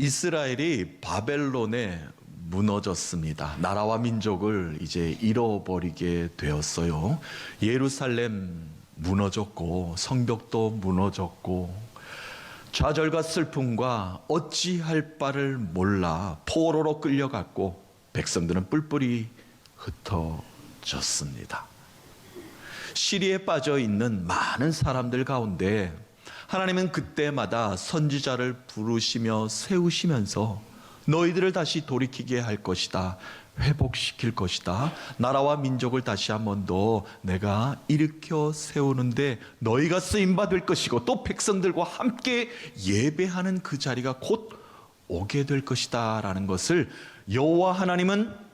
이스라엘이 바벨론에 무너졌습니다. 나라와 민족을 이제 잃어버리게 되었어요. 예루살렘 무너졌고 성벽도 무너졌고 좌절과 슬픔과 어찌할 바를 몰라 포로로 끌려갔고 백성들은 뿔뿔이 흩어졌습니다. 시리에 빠져 있는 많은 사람들 가운데 하나님은 그때마다 선지자를 부르시며 세우시면서 너희들을 다시 돌이키게 할 것이다, 회복시킬 것이다, 나라와 민족을 다시 한 번 더 내가 일으켜 세우는데 너희가 쓰임받을 것이고 또 백성들과 함께 예배하는 그 자리가 곧 오게 될 것이다 라는 것을 여호와 하나님은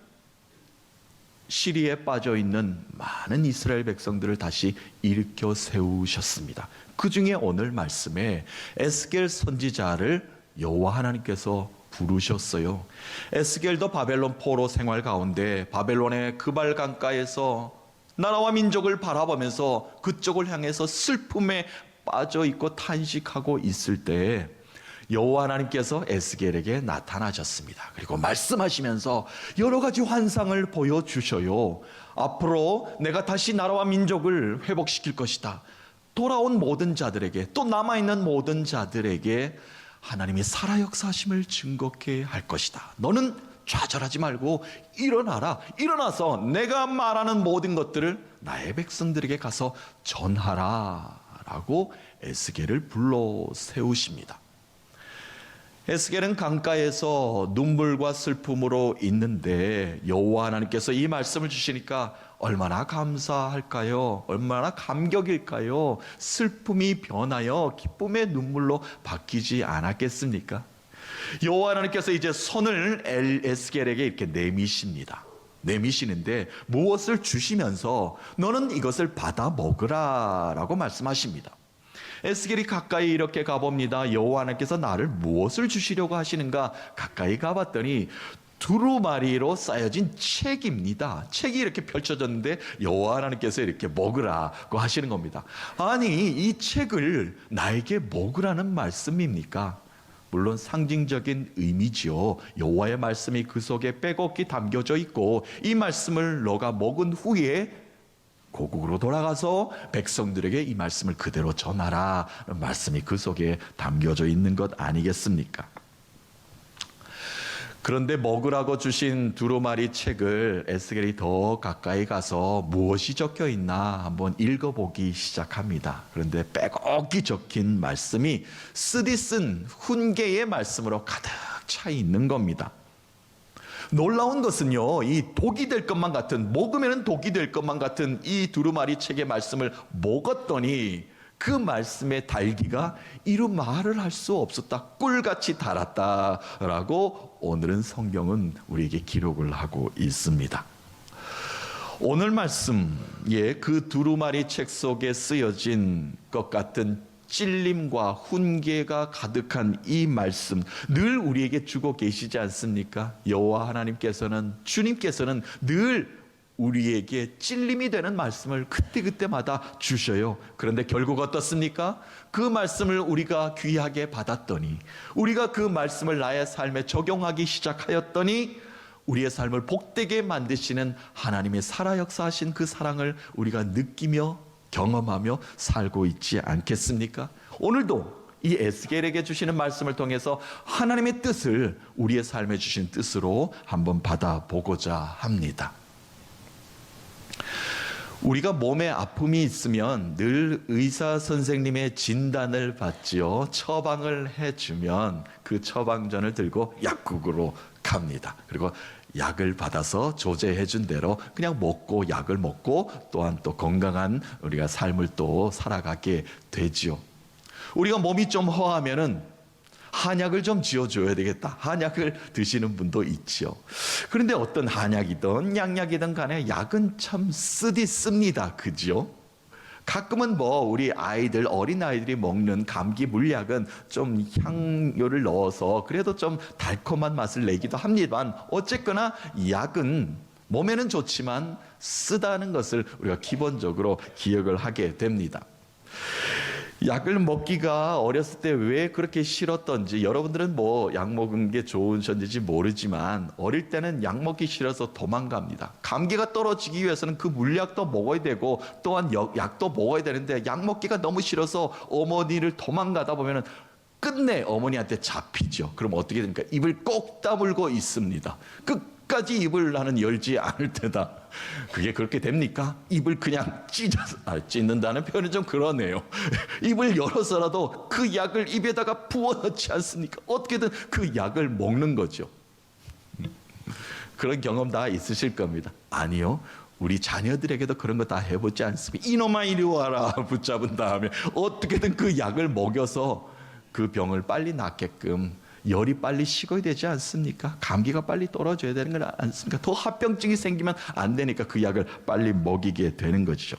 시리에 빠져 있는 많은 이스라엘 백성들을 다시 일으켜 세우셨습니다. 그 중에 오늘 말씀에 에스겔 선지자를 여호와 하나님께서 부르셨어요. 에스겔도 바벨론 포로 생활 가운데 바벨론의 그발 강가에서 나라와 민족을 바라보면서 그쪽을 향해서 슬픔에 빠져 있고 탄식하고 있을 때 여호와 하나님께서 에스겔에게 나타나셨습니다. 그리고 말씀하시면서 여러 가지 환상을 보여주셔요. 앞으로 내가 다시 나라와 민족을 회복시킬 것이다. 돌아온 모든 자들에게, 또 남아있는 모든 자들에게 하나님이 살아 역사하심을 증거케 할 것이다. 너는 좌절하지 말고 일어나라. 일어나서 내가 말하는 모든 것들을 나의 백성들에게 가서 전하라 라고 에스겔을 불러 세우십니다. 에스겔은 강가에서 눈물과 슬픔으로 있는데 여호와 하나님께서 이 말씀을 주시니까 얼마나 감사할까요? 얼마나 감격일까요? 슬픔이 변하여 기쁨의 눈물로 바뀌지 않았겠습니까? 여호와 하나님께서 이제 손을 에스겔에게 이렇게 내미십니다. 내미시는데 무엇을 주시면서 너는 이것을 받아 먹으라 라고 말씀하십니다. 에스겔이 가까이 이렇게 가봅니다. 여호와 하나님께서 나를 무엇을 주시려고 하시는가? 가까이 가봤더니 두루마리로 쌓여진 책입니다. 책이 이렇게 펼쳐졌는데 여호와 하나님께서 이렇게 먹으라고 하시는 겁니다. 아니, 이 책을 나에게 먹으라는 말씀입니까? 물론 상징적인 의미지요. 여호와의 말씀이 그 속에 빼곡히 담겨져 있고 이 말씀을 너가 먹은 후에 고국으로 돌아가서 백성들에게 이 말씀을 그대로 전하라 말씀이 그 속에 담겨져 있는 것 아니겠습니까? 그런데 먹으라고 주신 두루마리 책을 에스겔이 더 가까이 가서 무엇이 적혀 있나 한번 읽어보기 시작합니다. 그런데 빼곡히 적힌 말씀이 쓰디쓴 훈계의 말씀으로 가득 차 있는 겁니다. 놀라운 것은요, 이 독이 될 것만 같은, 먹으면 독이 될 것만 같은 이 두루마리 책의 말씀을 먹었더니 그 말씀의 달기가 이루 말을 할 수 없었다, 꿀같이 달았다라고 오늘은 성경은 우리에게 기록을 하고 있습니다. 오늘 말씀에 그 두루마리 책 속에 쓰여진 것 같은 찔림과 훈계가 가득한 이 말씀 늘 우리에게 주고 계시지 않습니까? 여호와 하나님께서는, 주님께서는 늘 우리에게 찔림이 되는 말씀을 그때그때마다 주셔요. 그런데 결국 어떻습니까? 그 말씀을 우리가 귀하게 받았더니, 우리가 그 말씀을 나의 삶에 적용하기 시작하였더니 우리의 삶을 복되게 만드시는 하나님의 살아 역사하신 그 사랑을 우리가 느끼며 경험하며 살고 있지 않겠습니까? 오늘도 이 에스겔에게 주시는 말씀을 통해서 하나님의 뜻을 우리의 삶에 주신 뜻으로 한번 받아보고자 합니다. 우리가 몸에 아픔이 있으면 늘 의사 선생님의 진단을 받지요. 처방을 해주면 그 처방전을 들고 약국으로 갑니다. 그리고 약을 받아서 조제해 준 대로 그냥 먹고 약을 먹고 또한 또 건강한 우리가 삶을 또 살아가게 되지요. 우리가 몸이 좀 허하면은 한약을 좀 지어줘야 되겠다. 한약을 드시는 분도 있지요. 그런데 어떤 한약이든 양약이든 간에 약은 참 쓰디씁니다. 그죠? 가끔은 우리 아이들, 어린 아이들이 먹는 감기 물약은 좀 향료를 넣어서 그래도 좀 달콤한 맛을 내기도 합니다만 어쨌거나 약은 몸에는 좋지만 쓰다는 것을 우리가 기본적으로 기억을 하게 됩니다. 약을 먹기가 어렸을 때 왜 그렇게 싫었던지, 여러분들은 뭐 약 먹은 게 좋으셨는지 모르지만 어릴 때는 약 먹기 싫어서 도망갑니다. 감기가 떨어지기 위해서는 그 물약도 먹어야 되고 또한 약도 먹어야 되는데 약 먹기가 너무 싫어서 어머니를 도망가다 보면은 끝내 어머니한테 잡히죠. 그럼 어떻게 됩니까? 입을 꼭 다물고 있습니다. 끝까지 입을 나는 열지 않을 테다. 그게 그렇게 됩니까? 입을 그냥 찢는다는 표현은 좀 그러네요. 입을 열어서라도 그 약을 입에다가 부어넣지 않습니까? 어떻게든 그 약을 먹는 거죠. 그런 경험 다 있으실 겁니다. 아니요, 우리 자녀들에게도 그런 거 다 해보지 않습니까? 이놈아 이리 와라 붙잡은 다음에 어떻게든 그 약을 먹여서 그 병을 빨리 낫게끔, 열이 빨리 식어야 되지 않습니까? 감기가 빨리 떨어져야 되는 건 않습니까? 더 합병증이 생기면 안 되니까 그 약을 빨리 먹이게 되는 것이죠.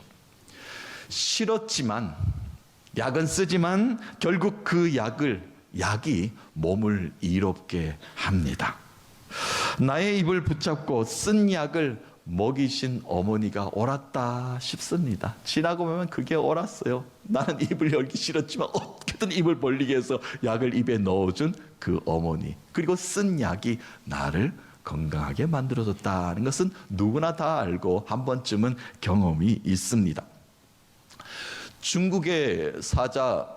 싫었지만, 약은 쓰지만 결국 그 약이 몸을 이롭게 합니다. 나의 입을 붙잡고 쓴 약을 먹이신 어머니가 옳았다 싶습니다. 지나고 보면 그게 옳았어요. 나는 입을 열기 싫었지만 어떻게든 입을 벌리게 해서 약을 입에 넣어준 그 어머니, 그리고 쓴 약이 나를 건강하게 만들어줬다는 것은 누구나 다 알고 한 번쯤은 경험이 있습니다. 중국의 사자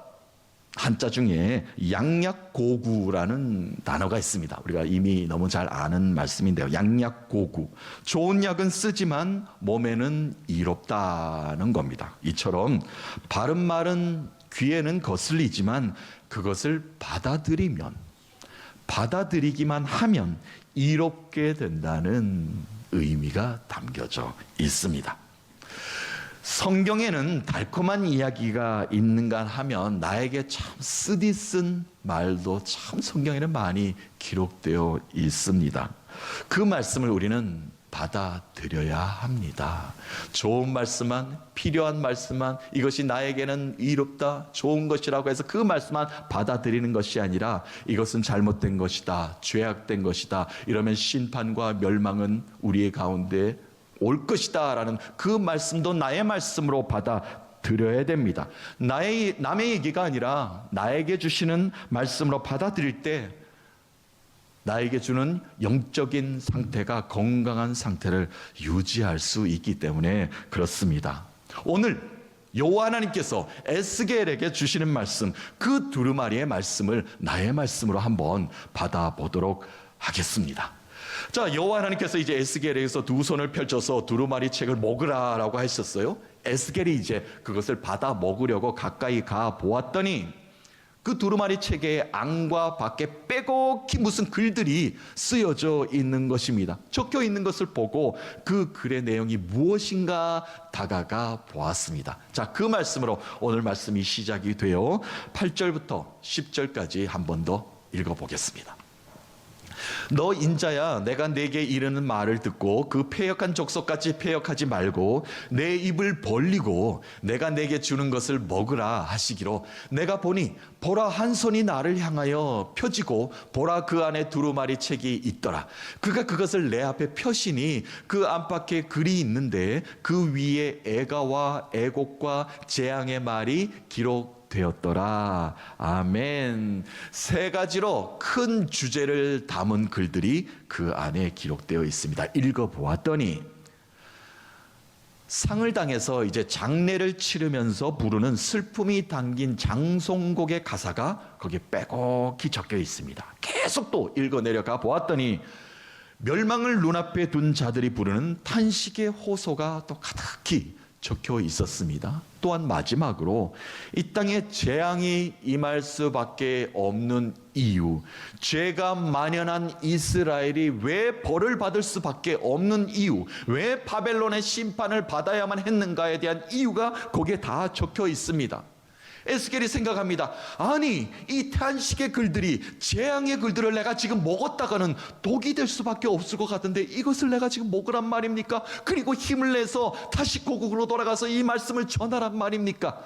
한자 중에 양약고구라는 단어가 있습니다. 우리가 이미 너무 잘 아는 말씀인데요. 양약고구. 좋은 약은 쓰지만 몸에는 이롭다는 겁니다. 이처럼 바른 말은 귀에는 거슬리지만 그것을 받아들이기만 하면 이롭게 된다는 의미가 담겨져 있습니다. 성경에는 달콤한 이야기가 있는가 하면 나에게 참 쓰디쓴 말도 참 성경에는 많이 기록되어 있습니다. 그 말씀을 우리는 받아들여야 합니다. 좋은 말씀만, 필요한 말씀만, 이것이 나에게는 이롭다, 좋은 것이라고 해서 그 말씀만 받아들이는 것이 아니라 이것은 잘못된 것이다, 죄악된 것이다, 이러면 심판과 멸망은 우리의 가운데 올 것이다 라는 그 말씀도 나의 말씀으로 받아들여야 됩니다. 남의 얘기가 아니라 나에게 주시는 말씀으로 받아들일 때 나에게 주는 영적인 상태가 건강한 상태를 유지할 수 있기 때문에 그렇습니다. 오늘 여호와 하나님께서 에스겔에게 주시는 말씀, 그 두루마리의 말씀을 나의 말씀으로 한번 받아보도록 하겠습니다. 자, 여호와 하나님께서 이제 에스겔에게서 두 손을 펼쳐서 두루마리 책을 먹으라라고 하셨어요. 에스겔이 이제 그것을 받아 먹으려고 가까이 가 보았더니 그 두루마리 책에 안과 밖에 빼곡히 무슨 글들이 쓰여져 있는 것입니다. 적혀 있는 것을 보고 그 글의 내용이 무엇인가 다가가 보았습니다. 자, 그 말씀으로 오늘 말씀이 시작이 되어 8절부터 10절까지 한 번 더 읽어보겠습니다. 너 인자야, 내가 내게 이르는 말을 듣고 그 패역한 족속같이 패역하지 말고 내 입을 벌리고 내가 내게 주는 것을 먹으라 하시기로, 내가 보니 보라 한 손이 나를 향하여 펴지고 보라 그 안에 두루마리 책이 있더라. 그가 그것을 내 앞에 펴시니 그 안팎에 글이 있는데 그 위에 애가와 애곡과 재앙의 말이 기록되었더라. 아멘. 세 가지로 큰 주제를 담은 글들이 그 안에 기록되어 있습니다. 읽어보았더니 상을 당해서 이제 장례를 치르면서 부르는 슬픔이 담긴 장송곡의 가사가 거기에 빼곡히 적혀 있습니다. 계속 또 읽어 내려가 보았더니 멸망을 눈앞에 둔 자들이 부르는 탄식의 호소가 또 가득히 적혀 있었습니다. 또한 마지막으로 이 땅에 재앙이 임할 수밖에 없는 이유, 죄가 만연한 이스라엘이 왜 벌을 받을 수밖에 없는 이유, 왜 바벨론의 심판을 받아야만 했는가에 대한 이유가 거기에 다 적혀 있습니다. 에스겔이 생각합니다. 아니, 이 탄식의 글들이, 재앙의 글들을 내가 지금 먹었다가는 독이 될 수밖에 없을 것 같은데 이것을 내가 지금 먹으란 말입니까? 그리고 힘을 내서 다시 고국으로 돌아가서 이 말씀을 전하란 말입니까?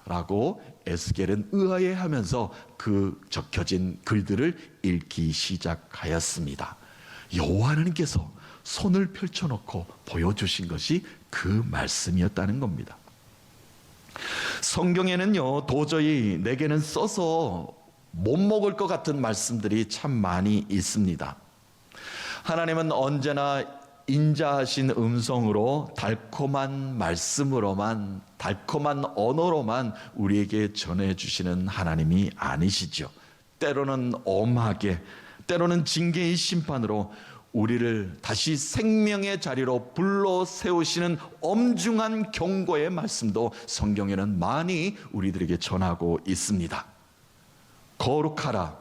라고 에스겔은 의아해하면서 그 적혀진 글들을 읽기 시작하였습니다. 여호와 하나님께서 손을 펼쳐놓고 보여주신 것이 그 말씀이었다는 겁니다. 성경에는요, 도저히 내게는 써서 못 먹을 것 같은 말씀들이 참 많이 있습니다. 하나님은 언제나 인자하신 음성으로 달콤한 말씀으로만, 달콤한 언어로만 우리에게 전해주시는 하나님이 아니시죠. 때로는 엄하게, 때로는 징계의 심판으로 우리를 다시 생명의 자리로 불러 세우시는 엄중한 경고의 말씀도 성경에는 많이 우리들에게 전하고 있습니다. 거룩하라,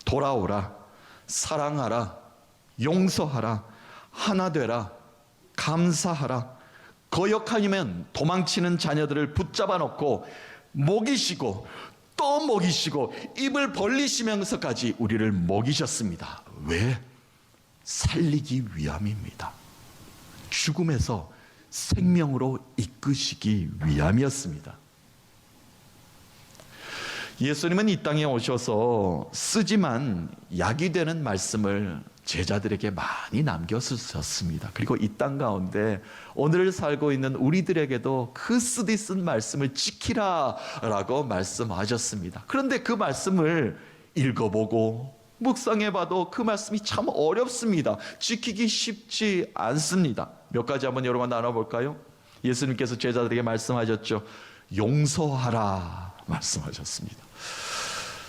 돌아오라, 사랑하라, 용서하라, 하나 되라, 감사하라. 거역하면 도망치는 자녀들을 붙잡아 놓고 먹이시고 또 먹이시고 입을 벌리시면서까지 우리를 먹이셨습니다. 왜? 살리기 위함입니다. 죽음에서 생명으로 이끄시기 위함이었습니다. 예수님은 이 땅에 오셔서 쓰지만 약이 되는 말씀을 제자들에게 많이 남겨주셨습니다. 그리고 이 땅 가운데 오늘 살고 있는 우리들에게도 그 쓰디 쓴 말씀을 지키라 라고 말씀하셨습니다. 그런데 그 말씀을 읽어보고 묵상해봐도 그 말씀이 참 어렵습니다. 지키기 쉽지 않습니다. 몇 가지 한번 여러분 나눠볼까요? 예수님께서 제자들에게 말씀하셨죠. 용서하라 말씀하셨습니다.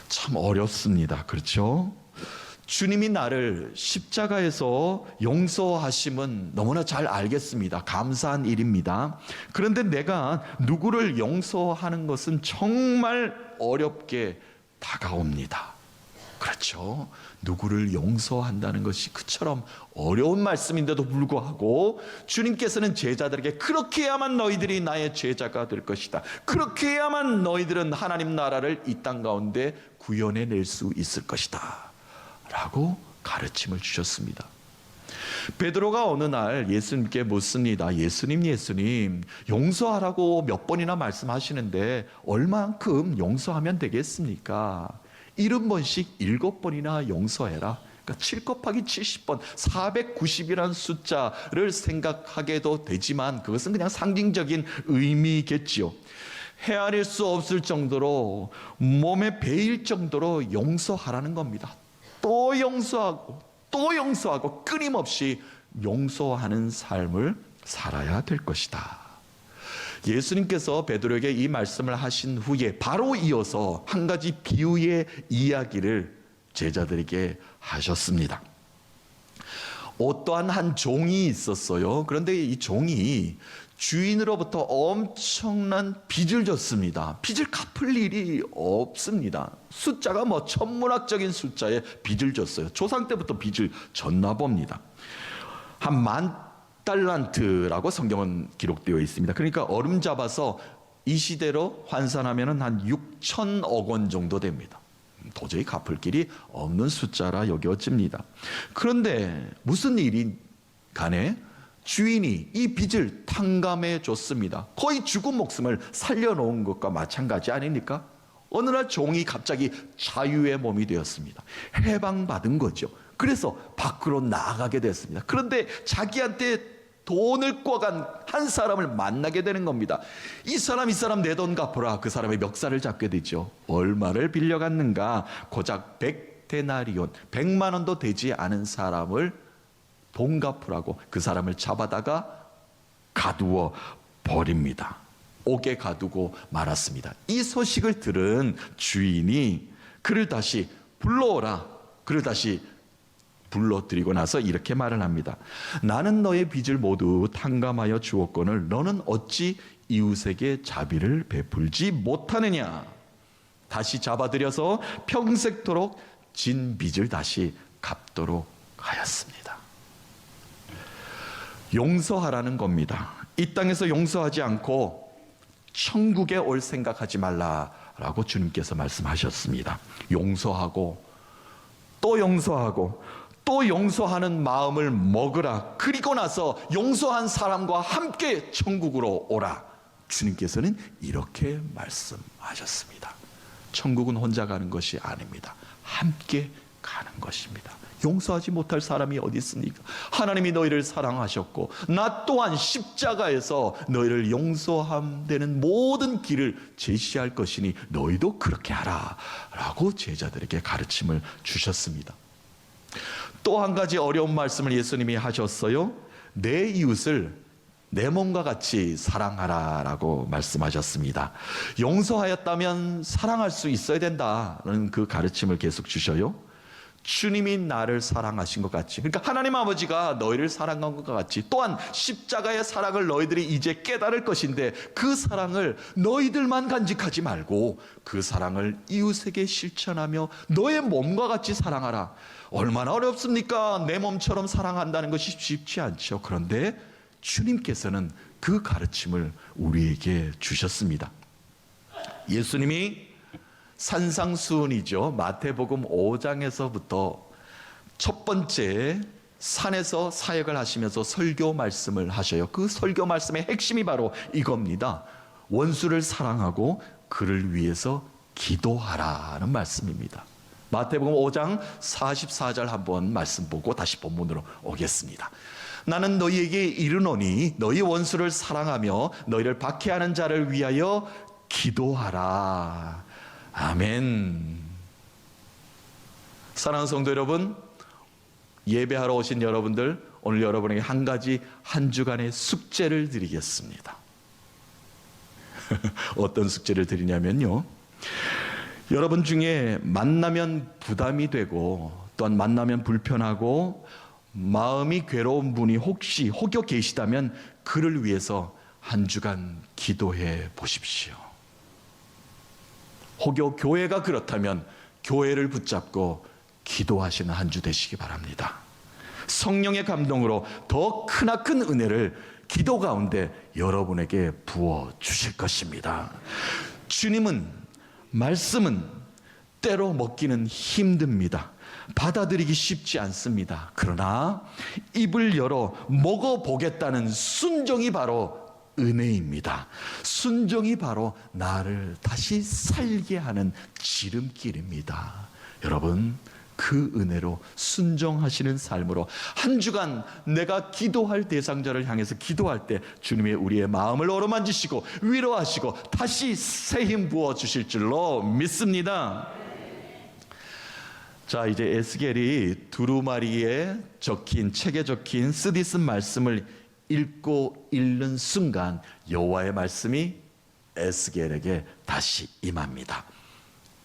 참 어렵습니다. 그렇죠? 주님이 나를 십자가에서 용서하심은 너무나 잘 알겠습니다. 감사한 일입니다. 그런데 내가 누구를 용서하는 것은 정말 어렵게 다가옵니다. 그렇죠? 누구를 용서한다는 것이 그처럼 어려운 말씀인데도 불구하고 주님께서는 제자들에게 그렇게 해야만 너희들이 나의 제자가 될 것이다. 그렇게 해야만 너희들은 하나님 나라를 이 땅 가운데 구현해낼 수 있을 것이다 라고 가르침을 주셨습니다. 베드로가 어느 날 예수님께 묻습니다. 예수님 용서하라고 몇 번이나 말씀하시는데 얼만큼 용서하면 되겠습니까? 70번씩 7번이나 용서해라. 그러니까 7 곱하기 70번 490이라는 숫자를 생각하게도 되지만 그것은 그냥 상징적인 의미겠지요. 헤아릴 수 없을 정도로 몸에 베일 정도로 용서하라는 겁니다. 또 용서하고 또 용서하고 끊임없이 용서하는 삶을 살아야 될 것이다. 예수님께서 베드로에게 이 말씀을 하신 후에 바로 이어서 한 가지 비유의 이야기를 제자들에게 하셨습니다. 어떠한 한 종이 있었어요. 그런데 이 종이 주인으로부터 엄청난 빚을 졌습니다. 빚을 갚을 일이 없습니다. 숫자가 천문학적인 숫자에 빚을 졌어요. 조상 때부터 빚을 졌나 봅니다. 한 10,000달란트라고 성경은 기록되어 있습니다. 그러니까 얼음 잡아서 이 시대로 환산하면 한 6천억 원 정도 됩니다. 도저히 갚을 길이 없는 숫자라 여겨집니다. 그런데 무슨 일이 간에 주인이 이 빚을 탕감해 줬습니다. 거의 죽은 목숨을 살려놓은 것과 마찬가지 아닙니까? 어느 날 종이 갑자기 자유의 몸이 되었습니다. 해방받은 거죠. 그래서 밖으로 나가게 됐습니다. 그런데 자기한테 돈을 꿔간 한 사람을 만나게 되는 겁니다. 이 사람 내 돈 갚으라. 그 사람의 멱살을 잡게 되죠. 얼마를 빌려갔는가? 고작 100데나리온 100만 원도 되지 않은 사람을 돈 갚으라고 그 사람을 잡아다가 가두어 버립니다. 옥에 가두고 말았습니다. 이 소식을 들은 주인이 그를 다시 불러오라. 그를 다시 불러들이고 나서 이렇게 말을 합니다. 나는 너의 빚을 모두 탕감하여 주었거늘 너는 어찌 이웃에게 자비를 베풀지 못하느냐. 다시 잡아들여서 평생토록 진 빚을 다시 갚도록 하였습니다. 용서하라는 겁니다. 이 땅에서 용서하지 않고 천국에 올 생각하지 말라라고 주님께서 말씀하셨습니다. 용서하고 또 용서하고 또 용서하는 마음을 먹으라. 그리고 나서 용서한 사람과 함께 천국으로 오라. 주님께서는 이렇게 말씀하셨습니다. 천국은 혼자 가는 것이 아닙니다. 함께 가는 것입니다. 용서하지 못할 사람이 어디 있습니까? 하나님이 너희를 사랑하셨고 나 또한 십자가에서 너희를 용서함되는 모든 길을 제시할 것이니 너희도 그렇게 하라 라고 제자들에게 가르침을 주셨습니다. 또 한 가지 어려운 말씀을 예수님이 하셨어요. 내 이웃을 내 몸과 같이 사랑하라 라고 말씀하셨습니다. 용서하였다면 사랑할 수 있어야 된다는 그 가르침을 계속 주셔요. 주님이 나를 사랑하신 것 같이, 그러니까 하나님 아버지가 너희를 사랑한 것 같이 또한 십자가의 사랑을 너희들이 이제 깨달을 것인데 그 사랑을 너희들만 간직하지 말고 그 사랑을 이웃에게 실천하며 너의 몸과 같이 사랑하라. 얼마나 어렵습니까? 내 몸처럼 사랑한다는 것이 쉽지 않죠. 그런데 주님께서는 그 가르침을 우리에게 주셨습니다. 예수님이 산상수훈이죠. 마태복음 5장에서부터 첫 번째 산에서 사역을 하시면서 설교 말씀을 하셔요. 그 설교 말씀의 핵심이 바로 이겁니다. 원수를 사랑하고 그를 위해서 기도하라는 말씀입니다. 마태복음 5장 44절 한번 말씀 보고 다시 본문으로 오겠습니다. 나는 너희에게 이르노니 너희 원수를 사랑하며 너희를 박해하는 자를 위하여 기도하라. 아멘. 사랑하는 성도 여러분, 예배하러 오신 여러분들, 오늘 여러분에게 한 가지 한 주간의 숙제를 드리겠습니다. 어떤 숙제를 드리냐면요, 여러분 중에 만나면 부담이 되고 또한 만나면 불편하고 마음이 괴로운 분이 혹여 계시다면 그를 위해서 한 주간 기도해 보십시오. 혹여 교회가 그렇다면 교회를 붙잡고 기도하시는 한 주 되시기 바랍니다. 성령의 감동으로 더 크나큰 은혜를 기도 가운데 여러분에게 부어 주실 것입니다. 주님은, 말씀은 때로 먹기는 힘듭니다. 받아들이기 쉽지 않습니다. 그러나 입을 열어 먹어보겠다는 순종이 바로 은혜입니다. 순종이 바로 나를 다시 살게 하는 지름길입니다. 여러분, 그 은혜로 순종하시는 삶으로 한 주간 내가 기도할 대상자를 향해서 기도할 때 주님이 우리의 마음을 어루만지시고 위로하시고 다시 새 힘 부어주실 줄로 믿습니다. 자, 이제 에스겔이 두루마리에 적힌, 책에 적힌 쓰디쓴 말씀을 읽고 읽는 순간 여호와의 말씀이 에스겔에게 다시 임합니다.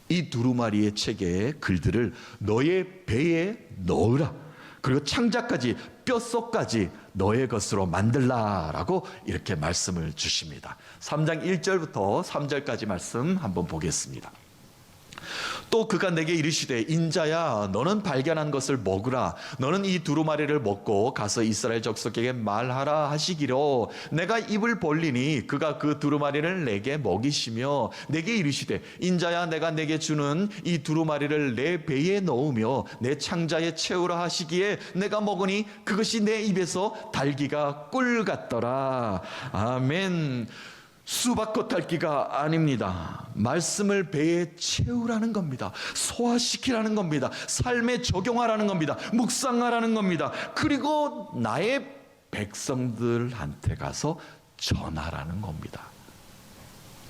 이 두루마리의 책의 글들을 너의 배에 넣으라. 그리고 창자까지 뼛속까지 너의 것으로 만들라라고 이렇게 말씀을 주십니다. 3장 1절부터 3절까지 말씀 한번 보겠습니다. 또 그가 내게 이르시되 인자야 너는 발견한 것을 먹으라. 너는 이 두루마리를 먹고 가서 이스라엘 족속에게 말하라 하시기로 내가 입을 벌리니 그가 그 두루마리를 내게 먹이시며 내게 이르시되 인자야 내가 내게 주는 이 두루마리를 내 배에 넣으며 내 창자에 채우라 하시기에 내가 먹으니 그것이 내 입에서 달기가 꿀 같더라. 아멘. 수박꽃 달기가 아닙니다. 말씀을 배에 채우라는 겁니다. 소화시키라는 겁니다. 삶에 적용하라는 겁니다. 묵상하라는 겁니다. 그리고 나의 백성들한테 가서 전하라는 겁니다.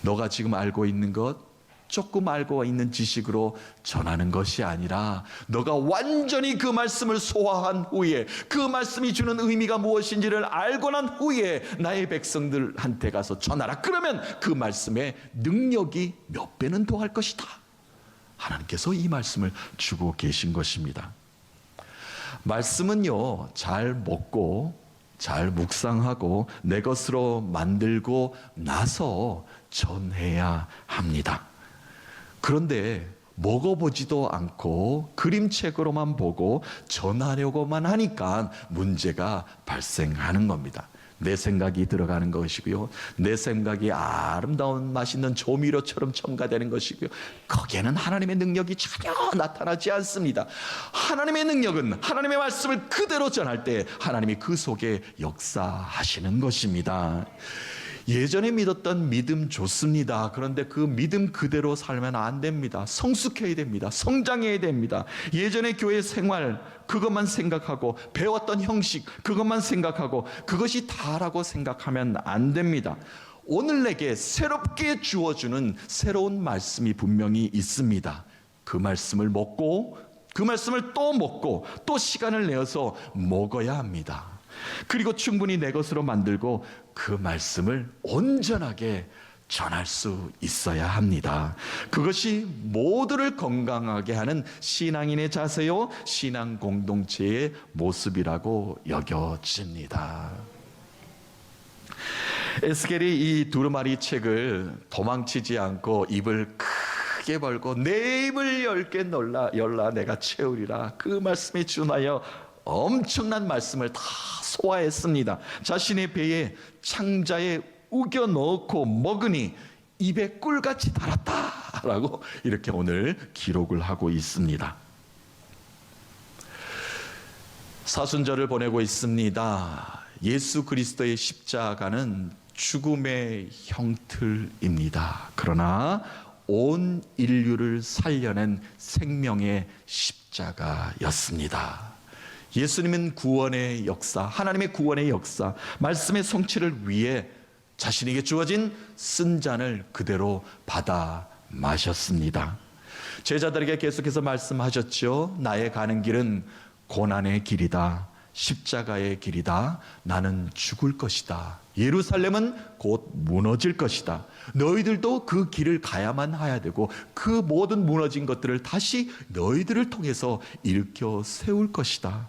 너가 지금 알고 있는 것, 조금 알고 있는 지식으로 전하는 것이 아니라 너가 완전히 그 말씀을 소화한 후에 그 말씀이 주는 의미가 무엇인지를 알고 난 후에 나의 백성들한테 가서 전하라. 그러면 그 말씀의 능력이 몇 배는 더할 것이다. 하나님께서 이 말씀을 주고 계신 것입니다. 말씀은요, 잘 먹고 잘 묵상하고 내 것으로 만들고 나서 전해야 합니다. 그런데 먹어보지도 않고 그림책으로만 보고 전하려고만 하니까 문제가 발생하는 겁니다. 내 생각이 들어가는 것이고요, 내 생각이 아름다운 맛있는 조미료처럼 첨가되는 것이고요, 거기에는 하나님의 능력이 전혀 나타나지 않습니다. 하나님의 능력은 하나님의 말씀을 그대로 전할 때 하나님이 그 속에 역사하시는 것입니다. 예전에 믿었던 믿음 좋습니다. 그런데 그 믿음 그대로 살면 안 됩니다. 성숙해야 됩니다. 성장해야 됩니다. 예전의 교회 생활 그것만 생각하고 배웠던 형식 그것만 생각하고 그것이 다라고 생각하면 안 됩니다. 오늘 내게 새롭게 주어주는 새로운 말씀이 분명히 있습니다. 그 말씀을 먹고 그 말씀을 또 먹고 또 시간을 내어서 먹어야 합니다. 그리고 충분히 내 것으로 만들고 그 말씀을 온전하게 전할 수 있어야 합니다. 그것이 모두를 건강하게 하는 신앙인의 자세요, 신앙 공동체의 모습이라고 여겨집니다. 에스겔이 이 두루마리 책을 도망치지 않고 입을 크게 벌고 내 입을 열라 내가 채우리라, 그 말씀에 준하여 엄청난 말씀을 다 소화했습니다. 자신의 배에 창자에 우겨 넣고 먹으니 입에 꿀같이 달았다라고 이렇게 오늘 기록을 하고 있습니다. 사순절을 보내고 있습니다. 예수 그리스도의 십자가는 죽음의 형틀입니다. 그러나 온 인류를 살려낸 생명의 십자가였습니다. 예수님은 구원의 역사, 하나님의 구원의 역사, 말씀의 성취를 위해 자신에게 주어진 쓴 잔을 그대로 받아 마셨습니다. 제자들에게 계속해서 말씀하셨죠. 나의 가는 길은 고난의 길이다, 십자가의 길이다. 나는 죽을 것이다. 예루살렘은 곧 무너질 것이다. 너희들도 그 길을 가야만 해야 되고 그 모든 무너진 것들을 다시 너희들을 통해서 일으켜 세울 것이다.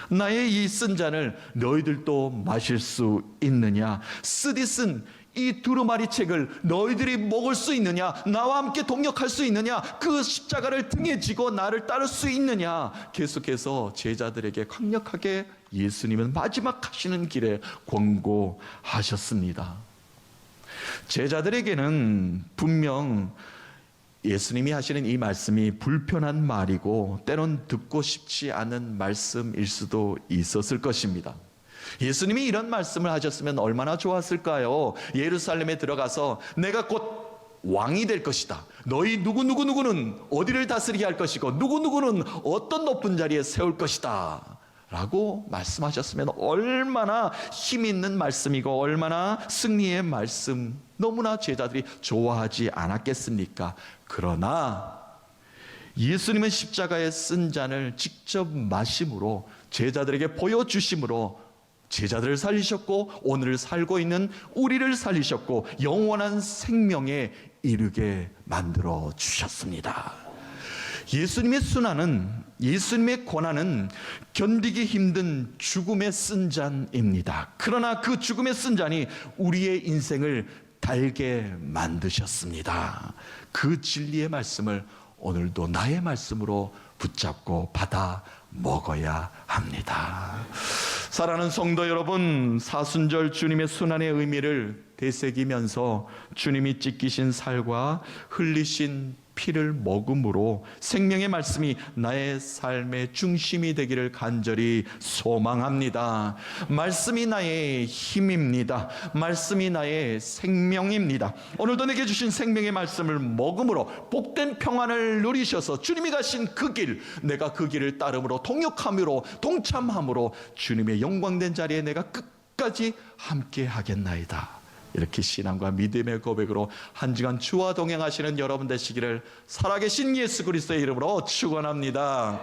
나의 이 쓴 잔을 너희들도 마실 수 있느냐? 쓰디 쓴 이 두루마리 책을 너희들이 먹을 수 있느냐? 나와 함께 동역할 수 있느냐? 그 십자가를 등에 지고 나를 따를 수 있느냐? 계속해서 제자들에게 강력하게 예수님은 마지막 하시는 길에 권고하셨습니다. 제자들에게는 분명 예수님이 하시는 이 말씀이 불편한 말이고 때론 듣고 싶지 않은 말씀일 수도 있었을 것입니다. 예수님이 이런 말씀을 하셨으면 얼마나 좋았을까요? 예루살렘에 들어가서 내가 곧 왕이 될 것이다. 너희 누구누구는 어디를 다스리게 할 것이고 누구누구는 어떤 높은 자리에 세울 것이다 라고 말씀하셨으면 얼마나 힘 있는 말씀이고 얼마나 승리의 말씀, 너무나 제자들이 좋아하지 않았겠습니까? 그러나 예수님은 십자가에 쓴 잔을 직접 마심으로 제자들에게 보여주심으로 제자들을 살리셨고 오늘 살고 있는 우리를 살리셨고 영원한 생명에 이르게 만들어 주셨습니다. 예수님의 순환은, 예수님의 고난은 견디기 힘든 죽음의 쓴 잔입니다. 그러나 그 죽음의 쓴 잔이 우리의 인생을 달게 만드셨습니다. 그 진리의 말씀을 오늘도 나의 말씀으로 붙잡고 받아 먹어야 합니다. 사랑하는 성도 여러분, 사순절 주님의 순환의 의미를 되새기면서 주님이 찢기신 살과 흘리신 피를 먹음으로 생명의 말씀이 나의 삶의 중심이 되기를 간절히 소망합니다. 말씀이 나의 힘입니다. 말씀이 나의 생명입니다. 오늘도 내게 주신 생명의 말씀을 먹음으로 복된 평안을 누리셔서 주님이 가신 그 길, 내가 그 길을 따름으로 동역함으로 동참함으로 주님의 영광된 자리에 내가 끝까지 함께 하겠나이다. 이렇게 신앙과 믿음의 고백으로 한 주간 주와 동행하시는 여러분 되시기를 살아계신 예수 그리스도의 이름으로 축원합니다.